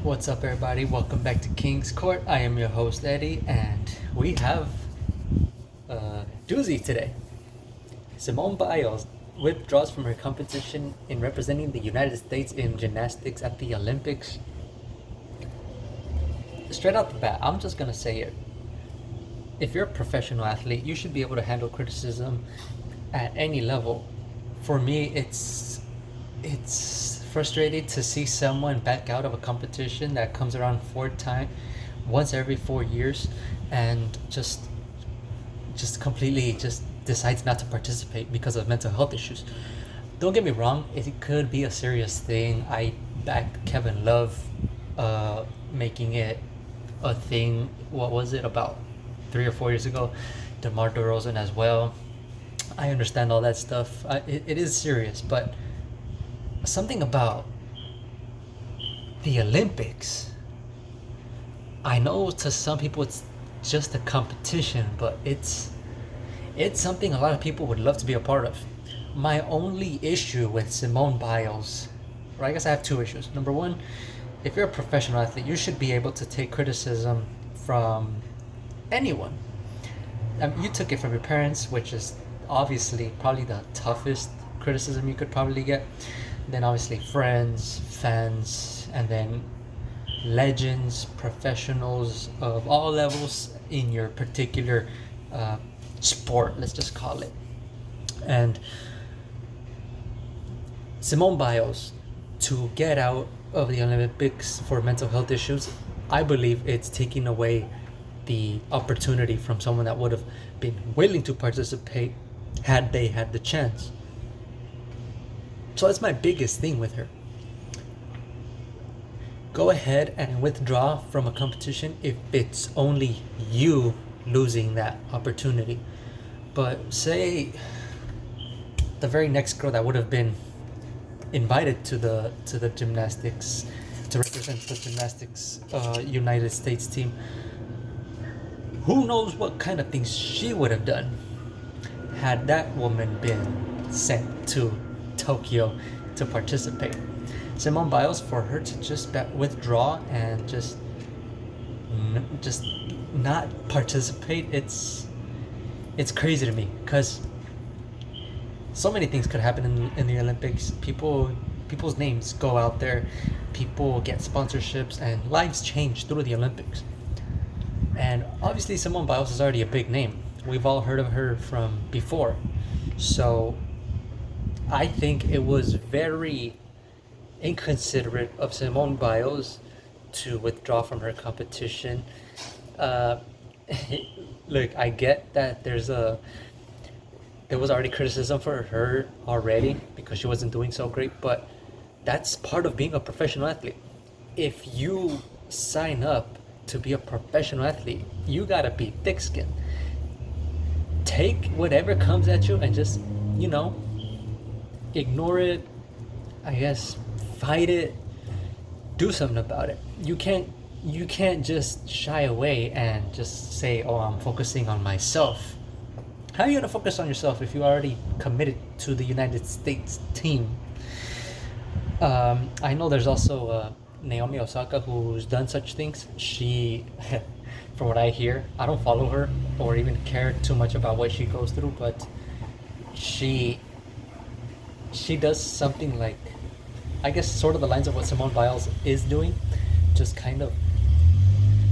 What's up, everybody? Welcome back to King's Court. I am your host, Eddie, and we have a doozy today. Simone Biles withdraws from her competition in representing the United States in gymnastics at the Olympics. Straight out the bat, I'm just gonna say it. If you're a professional athlete, you should be able to handle criticism at any level. For me, it's frustrating to see someone back out of a competition that comes around once every 4 years, and just completely just decides not to participate because of mental health issues. Don't get me wrong, it could be a serious thing. I back Kevin Love making it a thing. What was it, about 3 or 4 years ago? DeMar DeRozan as well. I understand all that stuff. It is serious, but something about the Olympics. I know to some people it's just a competition, but it's something a lot of people would love to be a part of. My only issue with Simone Biles, or I guess I have two issues. Number one, if you're a professional athlete, you should be able to take criticism from anyone. You took it from your parents, which is obviously probably the toughest criticism you could probably get. Then obviously friends, fans, and then legends, professionals of all levels in your particular sport, let's just call it. And Simone Biles, to get out of the Olympics for mental health issues, I believe it's taking away the opportunity from someone that would have been willing to participate had they had the chance. So that's my biggest thing with her. Go ahead and withdraw from a competition if it's only you losing that opportunity. But say the very next girl that would have been invited to the gymnastics to represent the gymnastics United States team, who knows what kind of things she would have done had that woman been sent to Tokyo to participate. Simone Biles, for her to just withdraw and just not participate, it's crazy to me, because so many things could happen in the Olympics. People's names go out there, people get sponsorships, and lives change through the Olympics. And obviously Simone Biles is already a big name. We've all heard of her from before. So I think it was very inconsiderate of Simone Biles to withdraw from her competition. Uh, Look, I get that there was already criticism for her already because she wasn't doing so great, but that's part of being a professional athlete. If you sign up to be a professional athlete, you gotta be thick-skinned. Take whatever comes at you and just, ignore it. I guess fight it. Do something about it. You can't just shy away and just say, "Oh, I'm focusing on myself." How are you gonna focus on yourself if you already committed to the United States team? I know there's also Naomi Osaka who's done such things. She, from what I hear, I don't follow her or even care too much about what she goes through, but she does something like, I guess, sort of the lines of what Simone Biles is doing, just kind of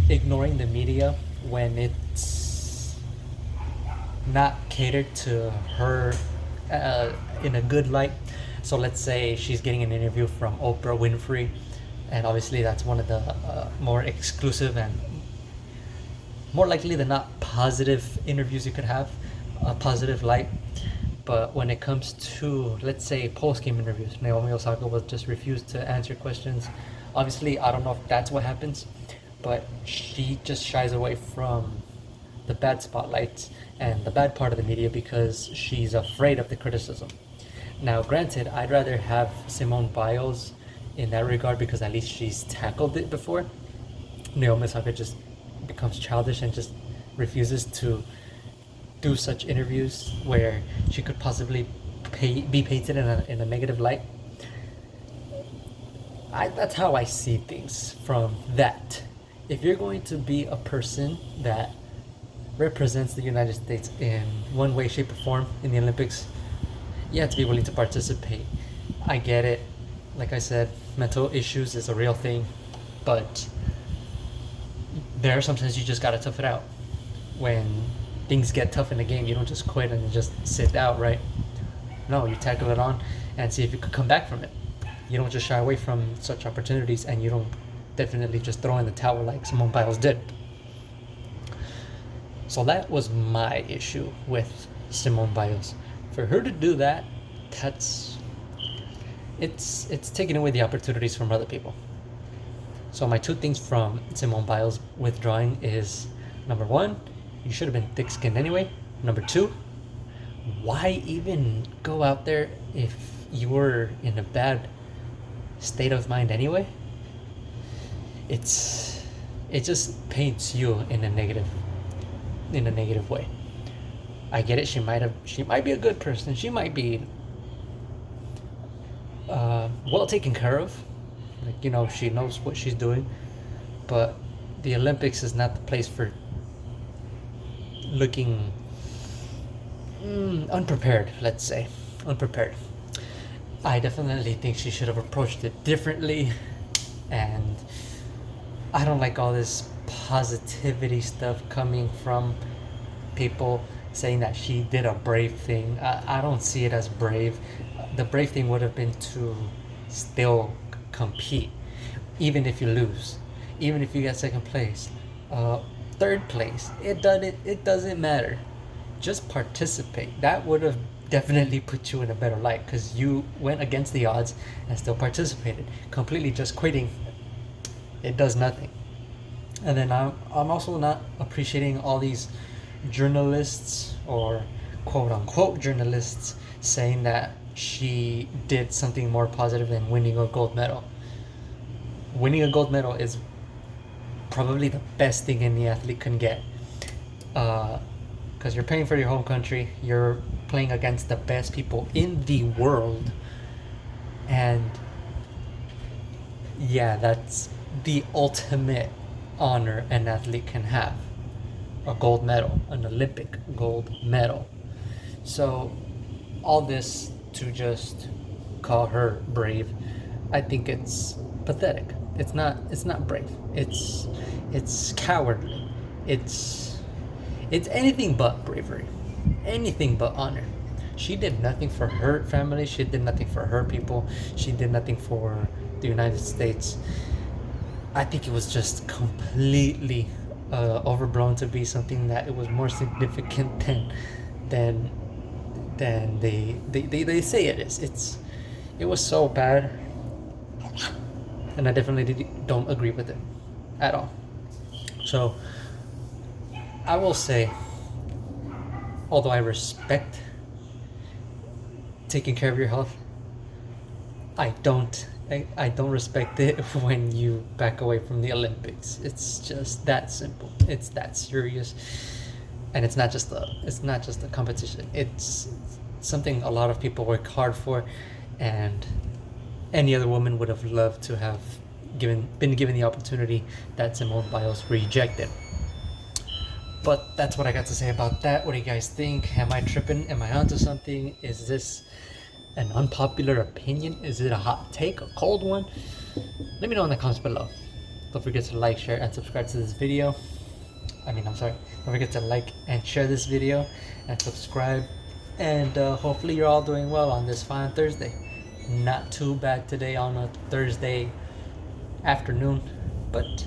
ignoring the media when it's not catered to her in a good light. So let's say she's getting an interview from Oprah Winfrey, and obviously that's one of the more exclusive and more likely than not positive interviews you could have, a positive light. But when it comes to, let's say, post-game interviews, Naomi Osaka will just refuse to answer questions. Obviously, I don't know if that's what happens, but she just shies away from the bad spotlights and the bad part of the media because she's afraid of the criticism. Now, granted, I'd rather have Simone Biles in that regard because at least she's tackled it before. Naomi Osaka just becomes childish and just refuses to do such interviews where she could possibly be painted in a negative light. That's how I see things from that. If you're going to be a person that represents the United States in one way, shape, or form in the Olympics, you have to be willing to participate. I get it. Like I said, mental issues is a real thing, but there are sometimes you just gotta tough it out. When things get tough in the game, you don't just quit and just sit out, right? No, you tackle it on and see if you could come back from it. You don't just shy away from such opportunities, and you don't definitely just throw in the towel like Simone Biles did. So that was my issue with Simone Biles. For her to do that, that's it's taking away the opportunities from other people. So my two things from Simone Biles withdrawing is, number one, you should have been thick-skinned anyway. Number two, why even go out there if you were in a bad state of mind anyway? It just paints you in a negative way. I get it. She might be a good person. She might be well taken care of. Like, she knows what she's doing. But the Olympics is not the place for looking unprepared. Let's say unprepared. I definitely think she should have approached it differently, and I don't like all this positivity stuff coming from people saying that she did a brave thing. I don't see it as brave. The brave thing would have been to still compete, even if you lose, even if you get second place, third place. It doesn't matter. Just participate. That would have definitely put you in a better light, because you went against the odds and still participated. Completely just quitting, it does nothing. And then I'm also not appreciating all these journalists, or quote unquote journalists, saying that she did something more positive than winning a gold medal. Winning a gold medal is probably the best thing any athlete can get, because you're paying for your home country, you're playing against the best people in the world, and yeah, that's the ultimate honor an athlete can have. A gold medal, an Olympic gold medal. So all this to just call her brave, I think it's pathetic. It's not brave. It's cowardly. It's anything but bravery. Anything but honor. She did nothing for her family. She did nothing for her people. She did nothing for the United States. I think it was just completely overblown to be something that it was more significant than they say it is. It was so bad, and I definitely don't agree with it at all. So I will say, although I respect taking care of your health, I don't respect it when you back away from the Olympics. It's just that simple. It's that serious, and it's not just a competition. It's something a lot of people work hard for, and any other woman would have loved to have been given the opportunity that Simone Biles rejected. But that's what I got to say about that. What do you guys think? Am I tripping? Am I onto something? Is this an unpopular opinion? Is it a hot take, a cold one? Let me know in the comments below. Don't forget to like, share, and subscribe to this video. Don't forget to like and share this video and subscribe. And hopefully you're all doing well on this fine Thursday. Not too bad today on a Thursday afternoon, but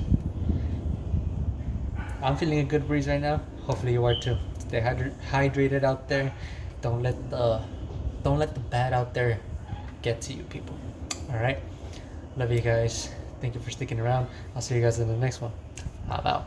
I'm feeling a good breeze right now. Hopefully you are too. Stay hydrated out there. Don't let the bad out there get to you, people. All right. Love you guys. Thank you for sticking around. I'll see you guys in the next one. I'm out.